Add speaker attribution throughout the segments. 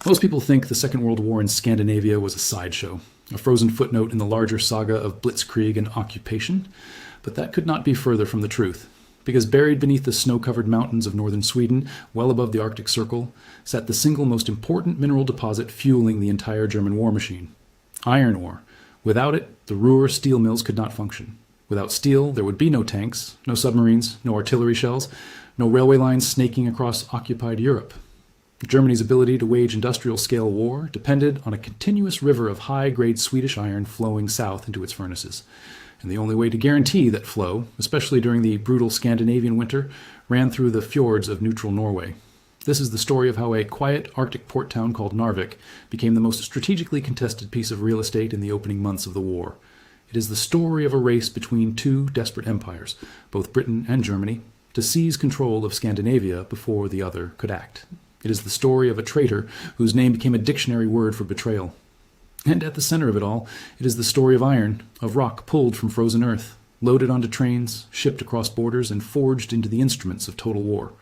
Speaker 1: Most people think the Second World War in Scandinavia was a sideshow, a frozen footnote in the larger saga of blitzkrieg and occupation, but that could not be further from the truth, because buried beneath the snow-covered mountains of northern Sweden, well above the Arctic Circle, sat the single most important mineral deposit fueling the entire German war machine: iron ore. Without it, the Ruhr steel mills could not function. Without steel, there would be no tanks, no submarines, no artillery shells, no railway lines snaking across occupied Europe. Germany's ability to wage industrial-scale war depended on a continuous river of high-grade Swedish iron flowing south into its furnaces. And the only way to guarantee that flow, especially during the brutal Scandinavian winter, ran through the fjords of neutral Norway. This is the story of how a quiet Arctic port town called Narvik became the most strategically contested piece of real estate in the opening months of the war. It is the story of a race between two desperate empires, both Britain and Germany, to seize control of Scandinavia before the other could act. It is the story of a traitor whose name became a dictionary word for betrayal. And at the center of it all, it is the story of iron, of rock pulled from frozen earth, loaded onto trains, shipped across borders, and forged into the instruments of total war.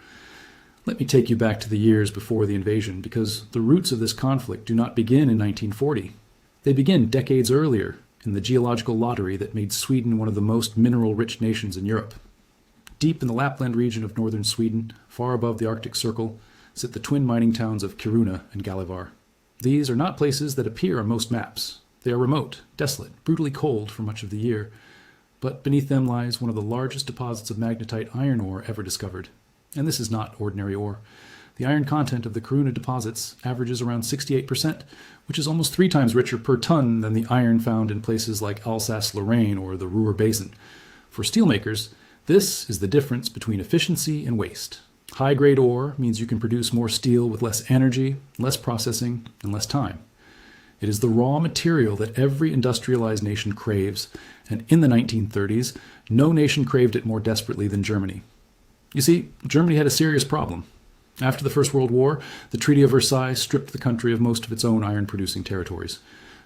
Speaker 1: Let me take you back to the years before the invasion, because the roots of this conflict do not begin in 1940. They begin decades earlier, in the geological lottery that made Sweden one of the most mineral-rich nations in Europe. Deep in the Lapland region of northern Sweden, far above the Arctic Circle, sit the twin mining towns of Kiruna and Gällivare. These are not places that appear on most maps. They are remote, desolate, brutally cold for much of the year. But beneath them lies one of the largest deposits of magnetite iron ore ever discovered. And this is not ordinary ore. The iron content of the Kiruna deposits averages around 68%, which is almost 3 times richer per ton than the iron found in places like Alsace-Lorraine or the Ruhr Basin. For steelmakers, this is the difference between efficiency and waste. High-grade ore means you can produce more steel with less energy, less processing, and less time. It is the raw material that every industrialized nation craves, and in the 1930s, no nation craved it more desperately than Germany. You see, Germany had a serious problem. After the First World War, the Treaty of Versailles stripped the country of most of its own iron-producing territories.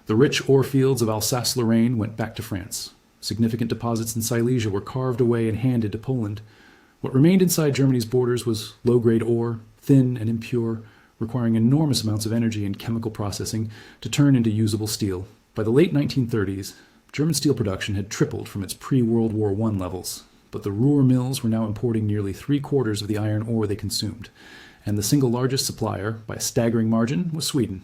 Speaker 1: The rich ore fields of Alsace-Lorraine went back to France. Significant deposits in Silesia were carved away and handed to Poland. What remained inside Germany's borders was low-grade ore, thin and impure, requiring enormous amounts of energy and chemical processing to turn into usable steel. By the late 1930s, German steel production had tripled from its pre-World War I levels, but the Ruhr mills were now importing nearly 3/4 of the iron ore they consumed, and the single largest supplier, by a staggering margin, was Sweden.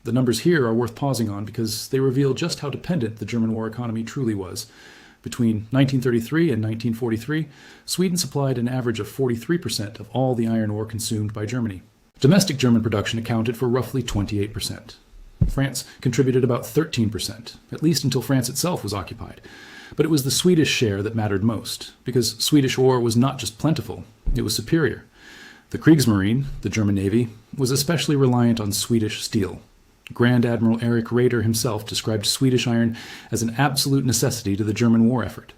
Speaker 1: The numbers here are worth pausing on because they reveal just how dependent the German war economy truly was. Between 1933 and 1943, Sweden supplied an average of 43% of all the iron ore consumed by Germany. Domestic German production accounted for roughly 28%. France contributed about 13%, at least until France itself was occupied. But it was the Swedish share that mattered most, because Swedish ore was not just plentiful, it was superior. The Kriegsmarine, the German Navy, was especially reliant on Swedish steel. Grand Admiral Erich Raeder himself described Swedish iron as an absolute necessity to the German war effort.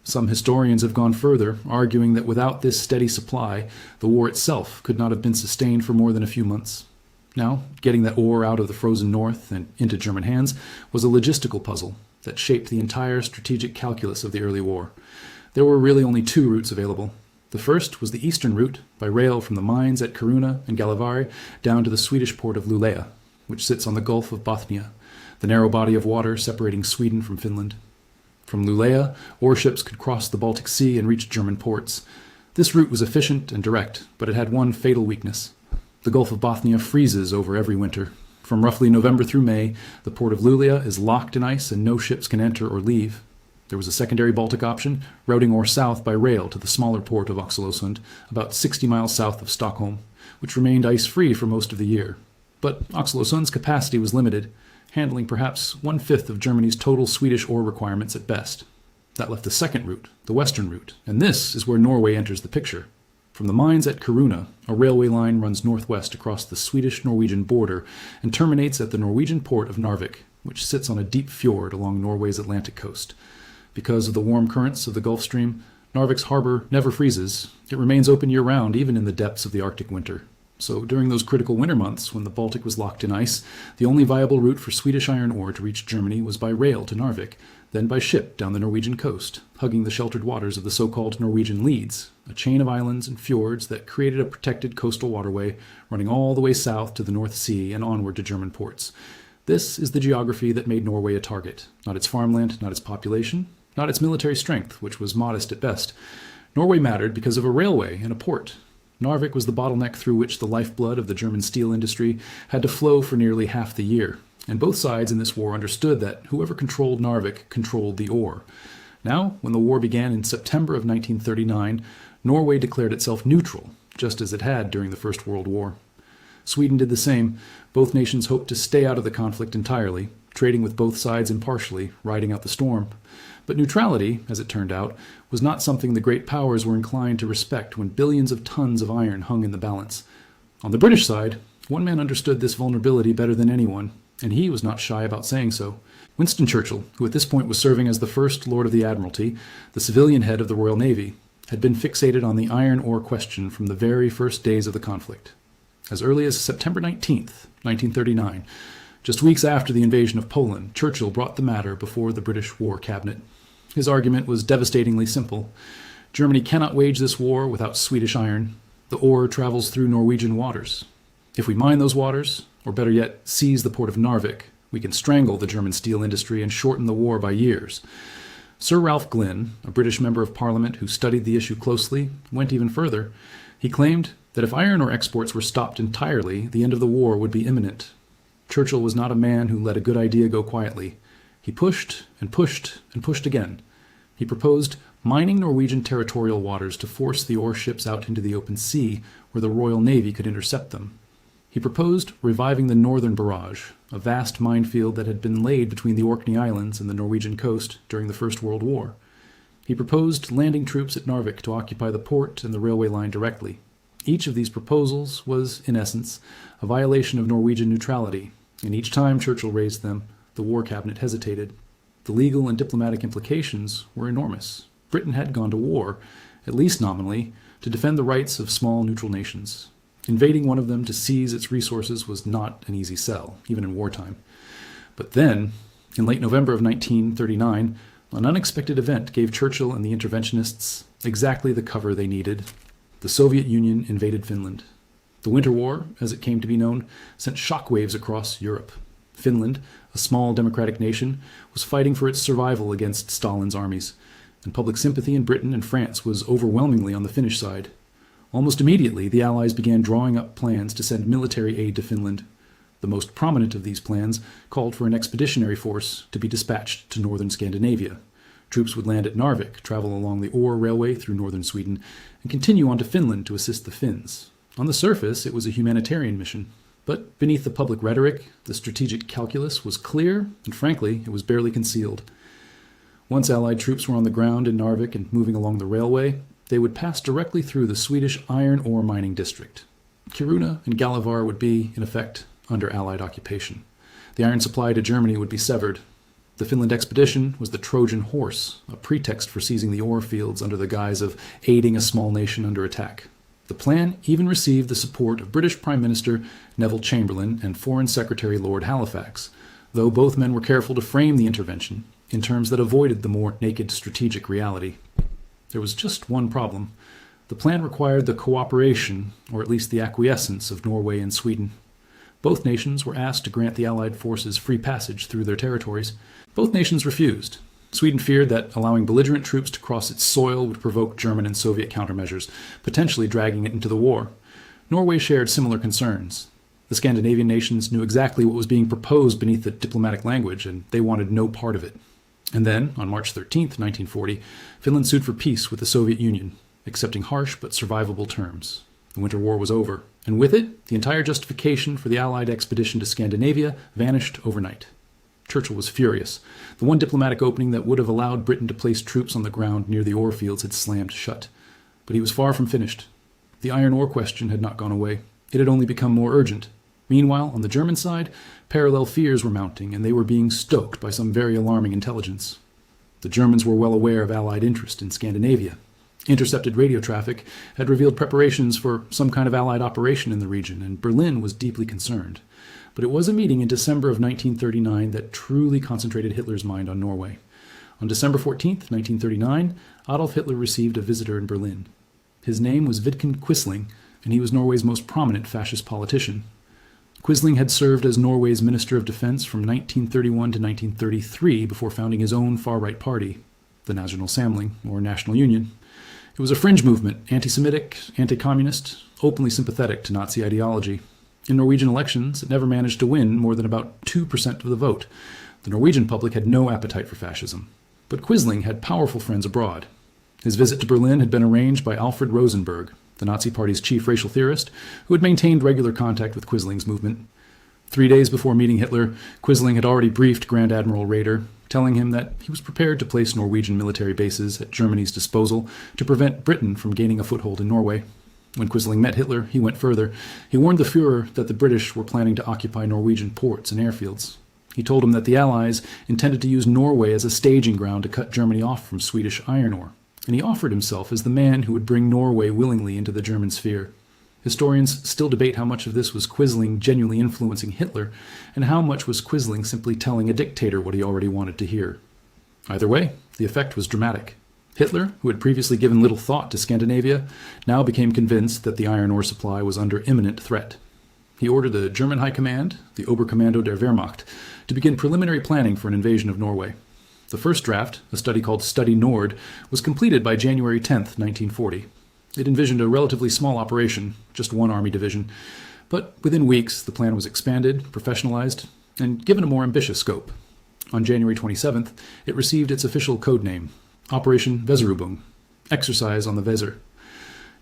Speaker 1: Some historians have gone further, arguing that without this steady supply, the war itself could not have been sustained for more than a few months. Now, getting that ore out of the frozen north and into German hands was a logistical puzzle that shaped the entire strategic calculus of the early war. There were really only 2 routes available. The first was the eastern route, by rail from the mines at Kiruna and Gällivare down to the Swedish port of Luleå, which sits on the Gulf of Bothnia, the narrow body of water separating Sweden from Finland. From Luleå, ore ships could cross the Baltic Sea and reach German ports. This route was efficient and direct, but it had one fatal weakness. The Gulf of Bothnia freezes over every winter. From roughly November through May, the port of Luleå is locked in ice and no ships can enter or leave. There was a secondary Baltic option, routing ore south by rail to the smaller port of Oxelösund, about 60 miles south of Stockholm, which remained ice-free for most of the year. But Oxelösund's capacity was limited, handling perhaps 1/5 of Germany's total Swedish ore requirements at best. That left the second route, the western route, and this is where Norway enters the picture. From the mines at Kiruna, a railway line runs northwest across the Swedish-Norwegian border and terminates at the Norwegian port of Narvik, which sits on a deep fjord along Norway's Atlantic coast. Because of the warm currents of the Gulf Stream, Narvik's harbor never freezes. It remains open year-round, even in the depths of the Arctic winter. So during those critical winter months, when the Baltic was locked in ice, the only viable route for Swedish iron ore to reach Germany was by rail to Narvik, then by ship down the Norwegian coast, hugging the sheltered waters of the so-called Norwegian Leads, a chain of islands and fjords that created a protected coastal waterway running all the way south to the North Sea and onward to German ports. This is the geography that made Norway a target, not its farmland, not its population, not its military strength, which was modest at best. Norway mattered because of a railway and a port. Narvik was the bottleneck through which the lifeblood of the German steel industry had to flow for nearly half the year, and both sides in this war understood that whoever controlled Narvik controlled the ore. Now, when the war began in September of 1939, Norway declared itself neutral, just as it had during the First World War. Sweden did the same. Both nations hoped to stay out of the conflict entirely, trading with both sides impartially, riding out the storm. But neutrality, as it turned out, was not something the great powers were inclined to respect when billions of tons of iron hung in the balance. On the British side, one man understood this vulnerability better than anyone, and he was not shy about saying so. Winston Churchill, who at this point was serving as the First Lord of the Admiralty, the civilian head of the Royal Navy, had been fixated on the iron ore question from the very first days of the conflict. As early as September 19th, 1939, just weeks after the invasion of Poland, Churchill brought the matter before the British War Cabinet. His argument was devastatingly simple. Germany cannot wage this war without Swedish iron. The ore travels through Norwegian waters. If we mine those waters, or better yet, seize the port of Narvik, we can strangle the German steel industry and shorten the war by years. Sir Ralph Glynn, a British member of Parliament who studied the issue closely, went even further. He claimed that if iron ore exports were stopped entirely, the end of the war would be imminent. Churchill was not a man who let a good idea go quietly. He pushed and pushed and pushed again. He proposed mining Norwegian territorial waters to force the ore ships out into the open sea where the Royal Navy could intercept them. He proposed reviving the Northern Barrage, a vast minefield that had been laid between the Orkney Islands and the Norwegian coast during the First World War. He proposed landing troops at Narvik to occupy the port and the railway line directly. Each of these proposals was, in essence, a violation of Norwegian neutrality, and each time Churchill raised them, the War Cabinet hesitated. The legal and diplomatic implications were enormous. Britain had gone to war, at least nominally, to defend the rights of small neutral nations. Invading one of them to seize its resources was not an easy sell, even in wartime. But then, in late November of 1939, an unexpected event gave Churchill and the interventionists exactly the cover they needed. The Soviet Union invaded Finland. The Winter War, as it came to be known, sent shockwaves across Europe. Finland, a small democratic nation, was fighting for its survival against Stalin's armies, and public sympathy in Britain and France was overwhelmingly on the Finnish side. Almost immediately, the Allies began drawing up plans to send military aid to Finland. The most prominent of these plans called for an expeditionary force to be dispatched to northern Scandinavia. Troops would land at Narvik, travel along the Ore Railway through northern Sweden, and continue on to Finland to assist the Finns. On the surface, it was a humanitarian mission. But beneath the public rhetoric, the strategic calculus was clear, and frankly, it was barely concealed. Once Allied troops were on the ground in Narvik and moving along the railway, they would pass directly through the Swedish iron ore mining district. Kiruna and Gällivare would be, in effect, under Allied occupation. The iron supply to Germany would be severed. The Finland expedition was the Trojan horse, a pretext for seizing the ore fields under the guise of aiding a small nation under attack. The plan even received the support of British Prime Minister Neville Chamberlain and Foreign Secretary Lord Halifax, though both men were careful to frame the intervention in terms that avoided the more naked strategic reality. There was just one problem. The plan required the cooperation, or at least the acquiescence, of Norway and Sweden. Both nations were asked to grant the Allied forces free passage through their territories. Both nations refused. Sweden feared that allowing belligerent troops to cross its soil would provoke German and Soviet countermeasures, potentially dragging it into the war. Norway shared similar concerns. The Scandinavian nations knew exactly what was being proposed beneath the diplomatic language, and they wanted no part of it. And then, on March 13, 1940, Finland sued for peace with the Soviet Union, accepting harsh but survivable terms. The Winter War was over, and with it, the entire justification for the Allied expedition to Scandinavia vanished overnight. Churchill was furious. The one diplomatic opening that would have allowed Britain to place troops on the ground near the ore fields had slammed shut. But he was far from finished. The iron ore question had not gone away. It had only become more urgent. Meanwhile, on the German side, parallel fears were mounting, and they were being stoked by some very alarming intelligence. The Germans were well aware of Allied interest in Scandinavia. Intercepted radio traffic had revealed preparations for some kind of Allied operation in the region, and Berlin was deeply concerned. But it was a meeting in December of 1939 that truly concentrated Hitler's mind on Norway. On December 14th, 1939, Adolf Hitler received a visitor in Berlin. His name was Vidkun Quisling, and he was Norway's most prominent fascist politician. Quisling had served as Norway's Minister of Defense from 1931 to 1933 before founding his own far-right party, the National Samling, or National Union. It was a fringe movement, anti-Semitic, anti-communist, openly sympathetic to Nazi ideology. In Norwegian elections, it never managed to win more than about 2% of the vote. The Norwegian public had no appetite for fascism. But Quisling had powerful friends abroad. His visit to Berlin had been arranged by Alfred Rosenberg, the Nazi Party's chief racial theorist, who had maintained regular contact with Quisling's movement. 3 days before meeting Hitler, Quisling had already briefed Grand Admiral Raeder, telling him that he was prepared to place Norwegian military bases at Germany's disposal to prevent Britain from gaining a foothold in Norway. When Quisling met Hitler, he went further. He warned the Führer that the British were planning to occupy Norwegian ports and airfields. He told him that the Allies intended to use Norway as a staging ground to cut Germany off from Swedish iron ore, and he offered himself as the man who would bring Norway willingly into the German sphere. Historians still debate how much of this was Quisling genuinely influencing Hitler, and how much was Quisling simply telling a dictator what he already wanted to hear. Either way, the effect was dramatic. Hitler, who had previously given little thought to Scandinavia, now became convinced that the iron ore supply was under imminent threat. He ordered the German High Command, the Oberkommando der Wehrmacht, to begin preliminary planning for an invasion of Norway. The first draft, a study called Study Nord, was completed by January 10, 1940. It envisioned a relatively small operation, just one army division, but within weeks the plan was expanded, professionalized, and given a more ambitious scope. On January 27th, it received its official code name, Operation Weserübung, exercise on the Weser.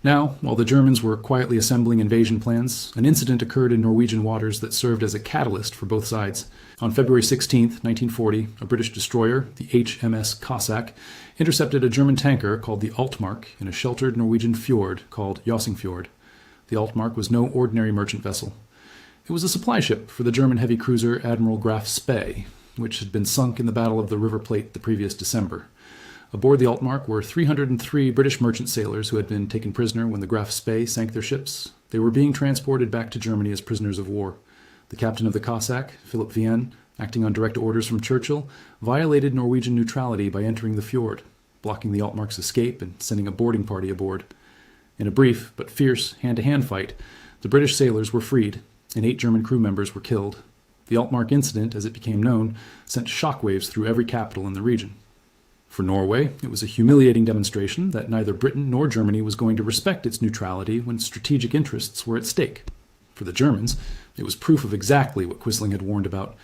Speaker 1: Now, while the Germans were quietly assembling invasion plans, an incident occurred in Norwegian waters that served as a catalyst for both sides. On February 16, 1940, a British destroyer, the HMS Cossack, intercepted a German tanker called the Altmark in a sheltered Norwegian fjord called Jøsingfjord. The Altmark was no ordinary merchant vessel. It was a supply ship for the German heavy cruiser Admiral Graf Spee, which had been sunk in the Battle of the River Plate the previous December. Aboard the Altmark were 303 British merchant sailors who had been taken prisoner when the Graf Spee sank their ships. They were being transported back to Germany as prisoners of war. The captain of the Cossack, Philip Vienne, acting on direct orders from Churchill, violated Norwegian neutrality by entering the fjord, blocking the Altmark's escape and sending a boarding party aboard. In a brief but fierce hand-to-hand fight, the British sailors were freed, and 8 German crew members were killed. The Altmark incident, as it became known, sent shockwaves through every capital in the region. For Norway, it was a humiliating demonstration that neither Britain nor Germany was going to respect its neutrality when strategic interests were at stake. For the Germans, it was proof of exactly what Quisling had warned about.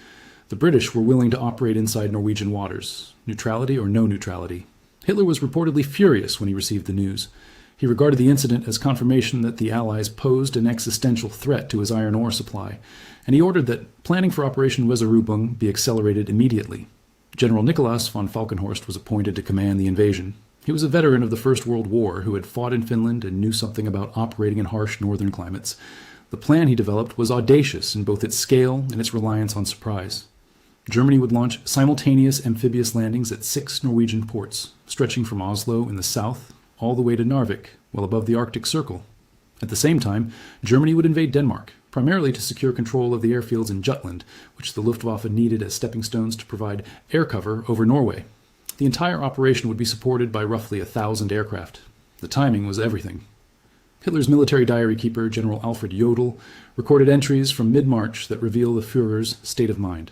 Speaker 1: The British were willing to operate inside Norwegian waters, neutrality or no neutrality. Hitler was reportedly furious when he received the news. He regarded the incident as confirmation that the Allies posed an existential threat to his iron ore supply, and he ordered that planning for Operation Weserübung be accelerated immediately. General Nikolaus von Falkenhorst was appointed to command the invasion. He was a veteran of the First World War who had fought in Finland and knew something about operating in harsh northern climates. The plan he developed was audacious in both its scale and its reliance on surprise. Germany would launch simultaneous amphibious landings at 6 Norwegian ports, stretching from Oslo in the south all the way to Narvik, well above the Arctic Circle. At the same time, Germany would invade Denmark, primarily to secure control of the airfields in Jutland, which the Luftwaffe needed as stepping stones to provide air cover over Norway. The entire operation would be supported by roughly 1,000 aircraft. The timing was everything. Hitler's military diary keeper, General Alfred Jodl, recorded entries from mid-March that reveal the Führer's state of mind.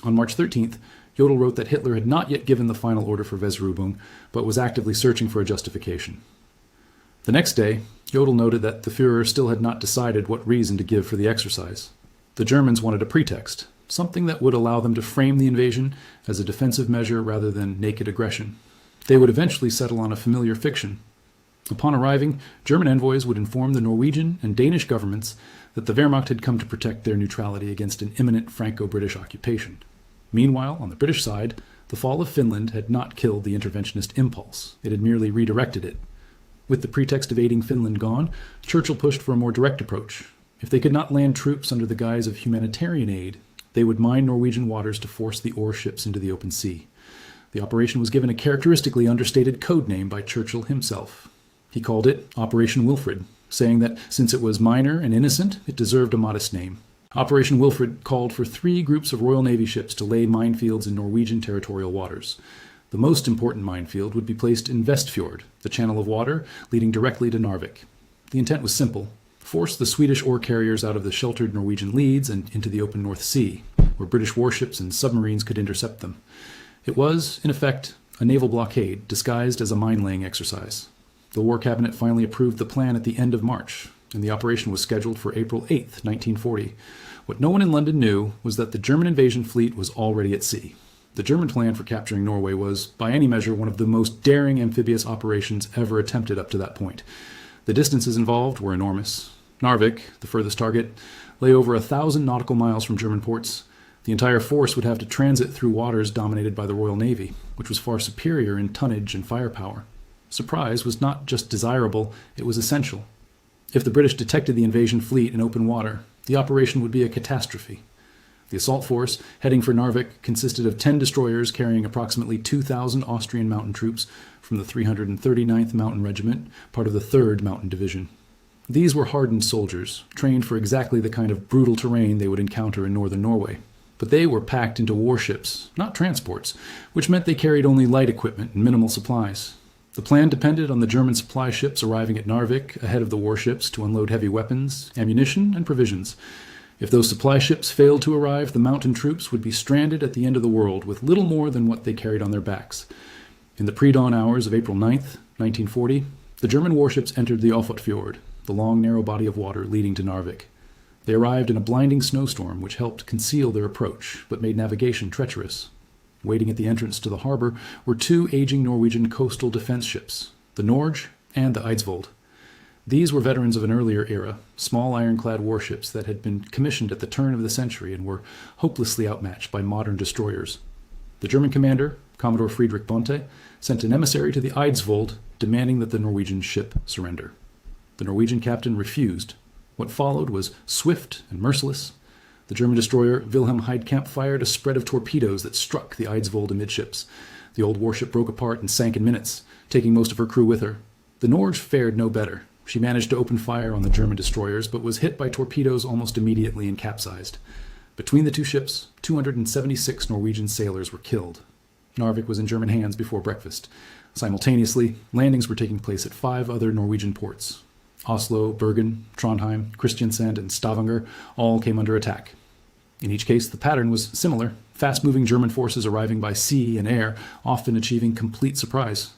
Speaker 1: On March 13th, Jodl wrote that Hitler had not yet given the final order for Weserübung, but was actively searching for a justification. The next day, Jodl noted that the Führer still had not decided what reason to give for the exercise. The Germans wanted a pretext, something that would allow them to frame the invasion as a defensive measure rather than naked aggression. They would eventually settle on a familiar fiction. Upon arriving, German envoys would inform the Norwegian and Danish governments that the Wehrmacht had come to protect their neutrality against an imminent Franco-British occupation. Meanwhile, on the British side, the fall of Finland had not killed the interventionist impulse. It had merely redirected it. With the pretext of aiding Finland gone, Churchill pushed for a more direct approach. If they could not land troops under the guise of humanitarian aid, they would mine Norwegian waters to force the ore ships into the open sea. The operation was given a characteristically understated code name by Churchill himself. He called it Operation Wilfred, saying that since it was minor and innocent, it deserved a modest name. Operation Wilfred called for 3 groups of Royal Navy ships to lay minefields in Norwegian territorial waters. The most important minefield would be placed in Vestfjord, the channel of water leading directly to Narvik. The intent was simple: force the Swedish ore carriers out of the sheltered Norwegian leads and into the open North Sea, where British warships and submarines could intercept them. It was, in effect, a naval blockade disguised as a mine-laying exercise. The War Cabinet finally approved the plan at the end of March, and the operation was scheduled for April 8, 1940. What no one in London knew was that the German invasion fleet was already at sea. The German plan for capturing Norway was, by any measure, one of the most daring amphibious operations ever attempted up to that point. The distances involved were enormous. Narvik, the furthest target, lay over 1,000 nautical miles from German ports. The entire force would have to transit through waters dominated by the Royal Navy, which was far superior in tonnage and firepower. Surprise was not just desirable, it was essential. If the British detected the invasion fleet in open water, the operation would be a catastrophe. The assault force, heading for Narvik, consisted of 10 destroyers carrying approximately 2,000 Austrian mountain troops from the 339th Mountain Regiment, part of the 3rd Mountain Division. These were hardened soldiers, trained for exactly the kind of brutal terrain they would encounter in northern Norway. But they were packed into warships, not transports, which meant they carried only light equipment and minimal supplies. The plan depended on the German supply ships arriving at Narvik ahead of the warships to unload heavy weapons, ammunition, and provisions. If those supply ships failed to arrive, the mountain troops would be stranded at the end of the world with little more than what they carried on their backs. In the pre-dawn hours of April 9th, 1940, the German warships entered the Offotfjord, the long, narrow body of water leading to Narvik. They arrived in a blinding snowstorm which helped conceal their approach, but made navigation treacherous. Waiting at the entrance to the harbor were 2 aging Norwegian coastal defense ships, the Norge and the Eidsvold. These were veterans of an earlier era, small ironclad warships that had been commissioned at the turn of the century and were hopelessly outmatched by modern destroyers. The German commander, Commodore Friedrich Bonte, sent an emissary to the Eidsvold demanding that the Norwegian ship surrender. The Norwegian captain refused. What followed was swift and merciless. The German destroyer Wilhelm Heidkamp fired a spread of torpedoes that struck the Eidsvold amidships. The old warship broke apart and sank in minutes, taking most of her crew with her. The Norge fared no better. She managed to open fire on the German destroyers, but was hit by torpedoes almost immediately and capsized. Between the 2 ships, 276 Norwegian sailors were killed. Narvik was in German hands before breakfast. Simultaneously, landings were taking place at 5 other Norwegian ports. Oslo, Bergen, Trondheim, Kristiansand, and Stavanger all came under attack. In each case, the pattern was similar: fast-moving German forces arriving by sea and air, often achieving complete surprise.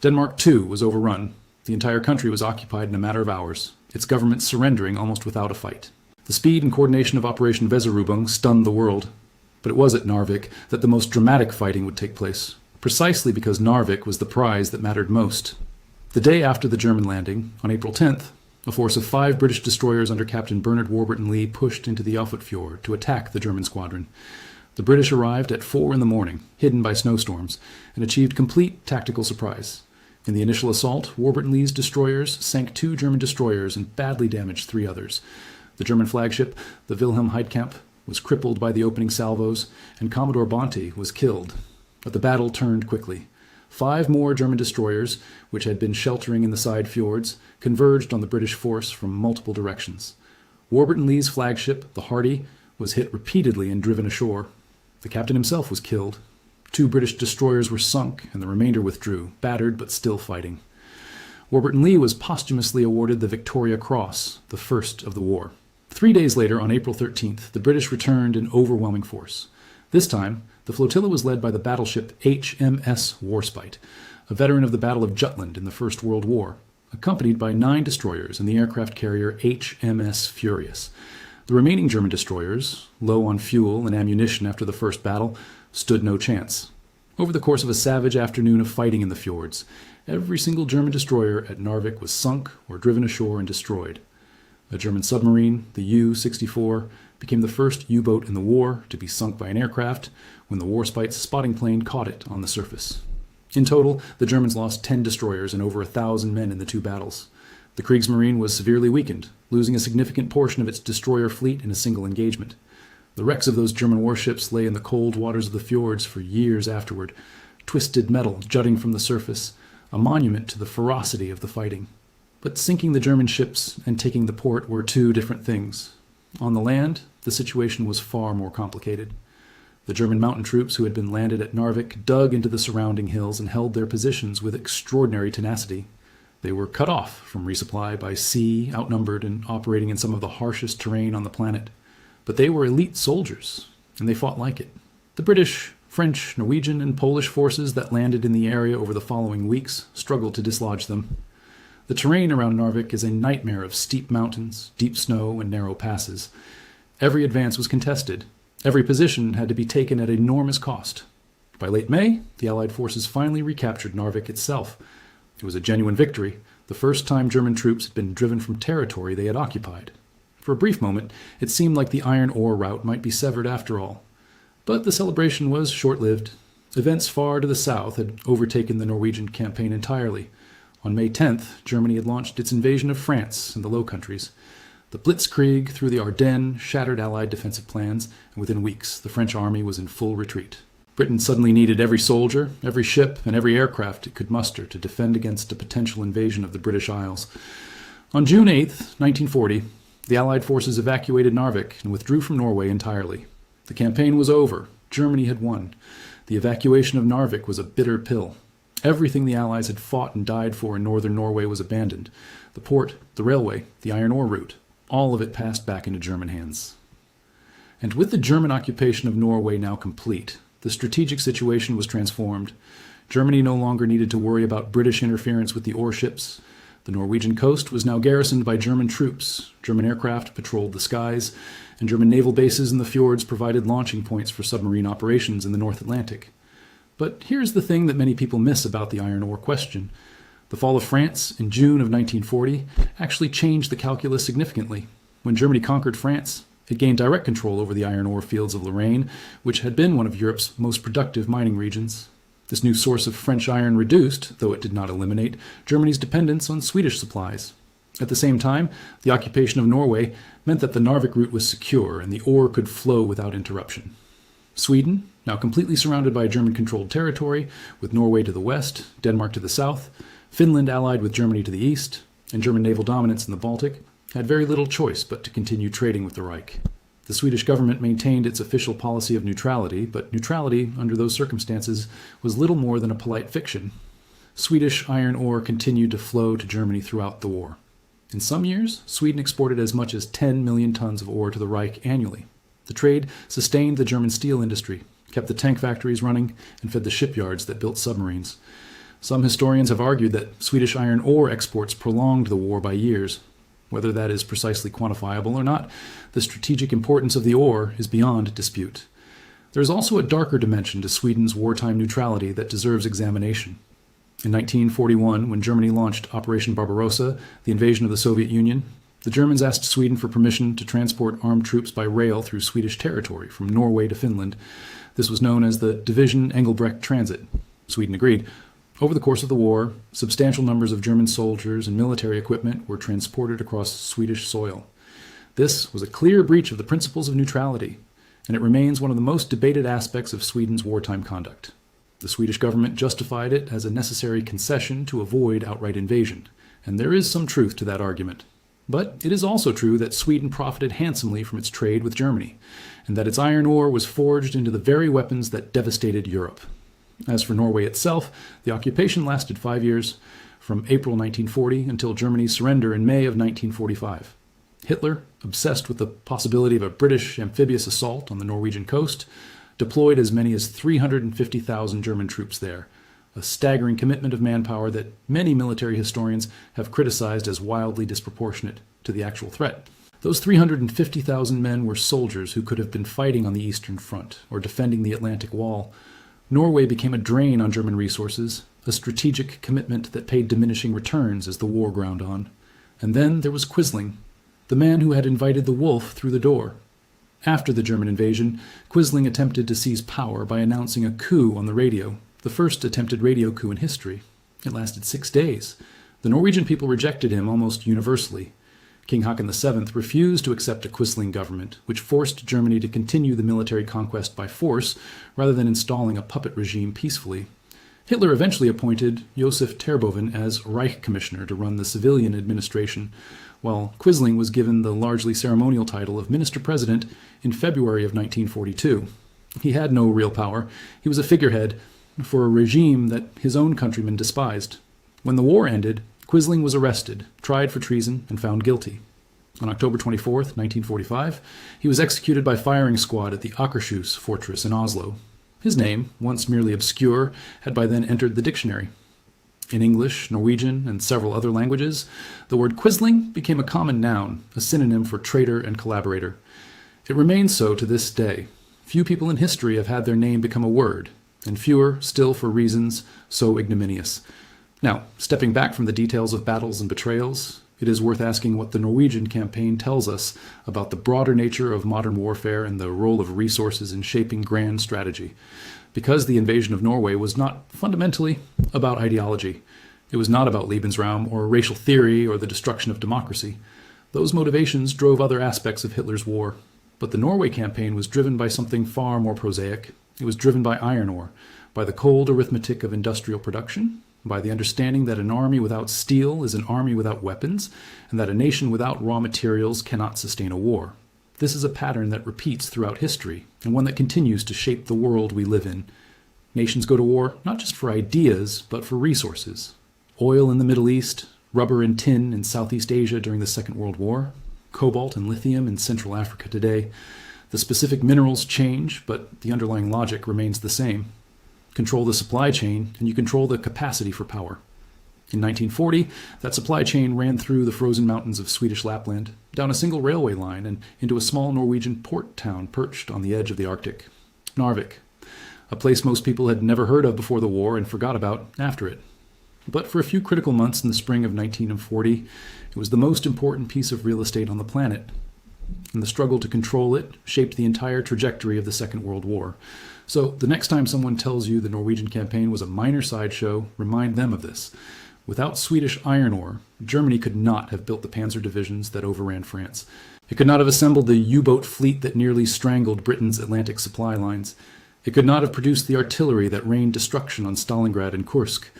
Speaker 1: Denmark, too, was overrun. The entire country was occupied in a matter of hours, its government surrendering almost without a fight. The speed and coordination of Operation Weserübung stunned the world. But it was at Narvik that the most dramatic fighting would take place, precisely because Narvik was the prize that mattered most. The day after the German landing, on April 10th, a force of 5 British destroyers under Captain Bernard Warburton Lee pushed into the Offotfjord to attack the German squadron. The British arrived at 4 in the morning, hidden by snowstorms, and achieved complete tactical surprise. In the initial assault, Warburton Lee's destroyers sank 2 German destroyers and badly damaged 3 others. The German flagship, the Wilhelm Heidkamp, was crippled by the opening salvos, and Commodore Bonte was killed. But the battle turned quickly. 5 more German destroyers, which had been sheltering in the side fjords, converged on the British force from multiple directions. Warburton Lee's flagship, the Hardy, was hit repeatedly and driven ashore. The captain himself was killed. 2 British destroyers were sunk, and the remainder withdrew, battered but still fighting. Warburton Lee was posthumously awarded the Victoria Cross, the first of the war. 3 days later, on April 13th, the British returned in overwhelming force. This time, the flotilla was led by the battleship HMS Warspite, a veteran of the Battle of Jutland in the First World War, accompanied by 9 destroyers and the aircraft carrier HMS Furious. The remaining German destroyers, low on fuel and ammunition after the first battle, stood no chance. Over the course of a savage afternoon of fighting in the fjords, every single German destroyer at Narvik was sunk or driven ashore and destroyed. A German submarine, the U-64, became the first U-boat in the war to be sunk by an aircraft when the Warspite's spotting plane caught it on the surface. In total, the Germans lost 10 destroyers and over 1,000 men in the 2 battles. The Kriegsmarine was severely weakened, losing a significant portion of its destroyer fleet in a single engagement. The wrecks of those German warships lay in the cold waters of the fjords for years afterward, twisted metal jutting from the surface, a monument to the ferocity of the fighting. But sinking the German ships and taking the port were 2 different things. On the land, the situation was far more complicated. The German mountain troops who had been landed at Narvik dug into the surrounding hills and held their positions with extraordinary tenacity. They were cut off from resupply by sea, outnumbered, and operating in some of the harshest terrain on the planet. But they were elite soldiers, and they fought like it. The British, French, Norwegian, and Polish forces that landed in the area over the following weeks struggled to dislodge them. The terrain around Narvik is a nightmare of steep mountains, deep snow, and narrow passes. Every advance was contested. Every position had to be taken at enormous cost. By late May, the Allied forces finally recaptured Narvik itself. It was a genuine victory, the first time German troops had been driven from territory they had occupied. For a brief moment, it seemed like the iron ore route might be severed after all. But the celebration was short-lived. Events far to the south had overtaken the Norwegian campaign entirely. On May 10th, Germany had launched its invasion of France and the Low Countries. The Blitzkrieg through the Ardennes shattered Allied defensive plans, and within weeks the French army was in full retreat. Britain suddenly needed every soldier, every ship, and every aircraft it could muster to defend against a potential invasion of the British Isles. On June 8th, 1940, the Allied forces evacuated Narvik and withdrew from Norway entirely. The campaign was over. Germany had won. The evacuation of Narvik was a bitter pill. Everything the Allies had fought and died for in northern Norway was abandoned. The port, the railway, the iron ore route, all of it passed back into German hands. And with the German occupation of Norway now complete, the strategic situation was transformed. Germany no longer needed to worry about British interference with the ore ships. The Norwegian coast was now garrisoned by German troops. German aircraft patrolled the skies, and German naval bases in the fjords provided launching points for submarine operations in the North Atlantic. But here's the thing that many people miss about the iron ore question. The fall of France in June of 1940 actually changed the calculus significantly. When Germany conquered France, it gained direct control over the iron ore fields of Lorraine, which had been one of Europe's most productive mining regions. This new source of French iron reduced, though it did not eliminate, Germany's dependence on Swedish supplies. At the same time, the occupation of Norway meant that the Narvik route was secure and the ore could flow without interruption. Sweden, now completely surrounded by German-controlled territory, with Norway to the west, Denmark to the south, Finland allied with Germany to the east, and German naval dominance in the Baltic, had very little choice but to continue trading with the Reich. The Swedish government maintained its official policy of neutrality, but neutrality, under those circumstances, was little more than a polite fiction. Swedish iron ore continued to flow to Germany throughout the war. In some years, Sweden exported as much as 10 million tons of ore to the Reich annually. The trade sustained the German steel industry, kept the tank factories running, and fed the shipyards that built submarines. Some historians have argued that Swedish iron ore exports prolonged the war by years. Whether that is precisely quantifiable or not, the strategic importance of the ore is beyond dispute. There is also a darker dimension to Sweden's wartime neutrality that deserves examination. In 1941, when Germany launched Operation Barbarossa, the invasion of the Soviet Union, the Germans asked Sweden for permission to transport armed troops by rail through Swedish territory from Norway to Finland. This was known as the Division Engelbrecht Transit. Sweden agreed. Over the course of the war, substantial numbers of German soldiers and military equipment were transported across Swedish soil. This was a clear breach of the principles of neutrality, and it remains one of the most debated aspects of Sweden's wartime conduct. The Swedish government justified it as a necessary concession to avoid outright invasion, and there is some truth to that argument. But it is also true that Sweden profited handsomely from its trade with Germany, and that its iron ore was forged into the very weapons that devastated Europe. As for Norway itself, the occupation lasted 5 years, from April 1940 until Germany's surrender in May of 1945. Hitler, obsessed with the possibility of a British amphibious assault on the Norwegian coast, deployed as many as 350,000 German troops there, a staggering commitment of manpower that many military historians have criticized as wildly disproportionate to the actual threat. Those 350,000 men were soldiers who could have been fighting on the Eastern Front or defending the Atlantic Wall. Norway became a drain on German resources, a strategic commitment that paid diminishing returns as the war ground on. And then there was Quisling, the man who had invited the wolf through the door. After the German invasion, Quisling attempted to seize power by announcing a coup on the radio, the first attempted radio coup in history. It lasted 6 days. The Norwegian people rejected him almost universally. King Haakon VII refused to accept a Quisling government, which forced Germany to continue the military conquest by force rather than installing a puppet regime peacefully. Hitler eventually appointed Josef Terboven as Reich Commissioner to run the civilian administration, while Quisling was given the largely ceremonial title of Minister-President in February of 1942. He had no real power. He was a figurehead for a regime that his own countrymen despised. When the war ended, Quisling was arrested, tried for treason, and found guilty. On October 24th, 1945, he was executed by firing squad at the Akershus fortress in Oslo. His name, once merely obscure, had by then entered the dictionary. In English, Norwegian, and several other languages, the word Quisling became a common noun, a synonym for traitor and collaborator. It remains so to this day. Few people in history have had their name become a word, and fewer still for reasons so ignominious. Now, stepping back from the details of battles and betrayals, it is worth asking what the Norwegian campaign tells us about the broader nature of modern warfare and the role of resources in shaping grand strategy. Because the invasion of Norway was not fundamentally about ideology. It was not about Lebensraum or racial theory or the destruction of democracy. Those motivations drove other aspects of Hitler's war. But the Norway campaign was driven by something far more prosaic. It was driven by iron ore, by the cold arithmetic of industrial production, by the understanding that an army without steel is an army without weapons, and that a nation without raw materials cannot sustain a war. This is a pattern that repeats throughout history, and one that continues to shape the world we live in. Nations go to war not just for ideas, but for resources. Oil in the Middle East, rubber and tin in Southeast Asia during the Second World War, cobalt and lithium in Central Africa today. The specific minerals change, but the underlying logic remains the same. Control the supply chain, and you control the capacity for power. In 1940, that supply chain ran through the frozen mountains of Swedish Lapland, down a single railway line, and into a small Norwegian port town perched on the edge of the Arctic. Narvik, a place most people had never heard of before the war and forgot about after it. But for a few critical months in the spring of 1940, it was the most important piece of real estate on the planet. And the struggle to control it shaped the entire trajectory of the Second World War. So the next time someone tells you the Norwegian campaign was a minor sideshow, remind them of this. Without Swedish iron ore, Germany could not have built the panzer divisions that overran France. It could not have assembled the U-boat fleet that nearly strangled Britain's Atlantic supply lines. It could not have produced the artillery that rained destruction on Stalingrad and Kursk.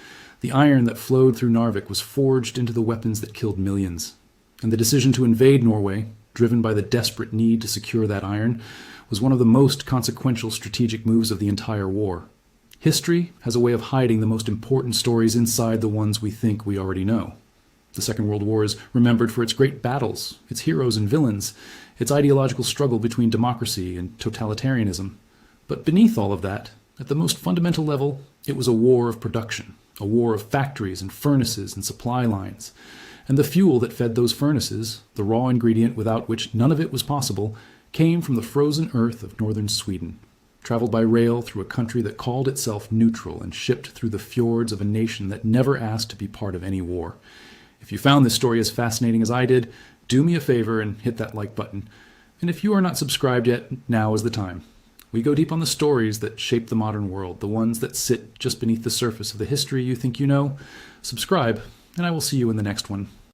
Speaker 1: The iron that flowed through Narvik was forged into the weapons that killed millions. And the decision to invade Norway, driven by the desperate need to secure that iron, was one of the most consequential strategic moves of the entire war. History has a way of hiding the most important stories inside the ones we think we already know. The Second World War is remembered for its great battles, its heroes and villains, its ideological struggle between democracy and totalitarianism. But beneath all of that, at the most fundamental level, it was a war of production, a war of factories and furnaces and supply lines. And the fuel that fed those furnaces, the raw ingredient without which none of it was possible, came from the frozen earth of northern Sweden, traveled by rail through a country that called itself neutral and shipped through the fjords of a nation that never asked to be part of any war. If you found this story as fascinating as I did, do me a favor and hit that like button. And if you are not subscribed yet, now is the time. We go deep on the stories that shape the modern world, the ones that sit just beneath the surface of the history you think you know. Subscribe, and I will see you in the next one.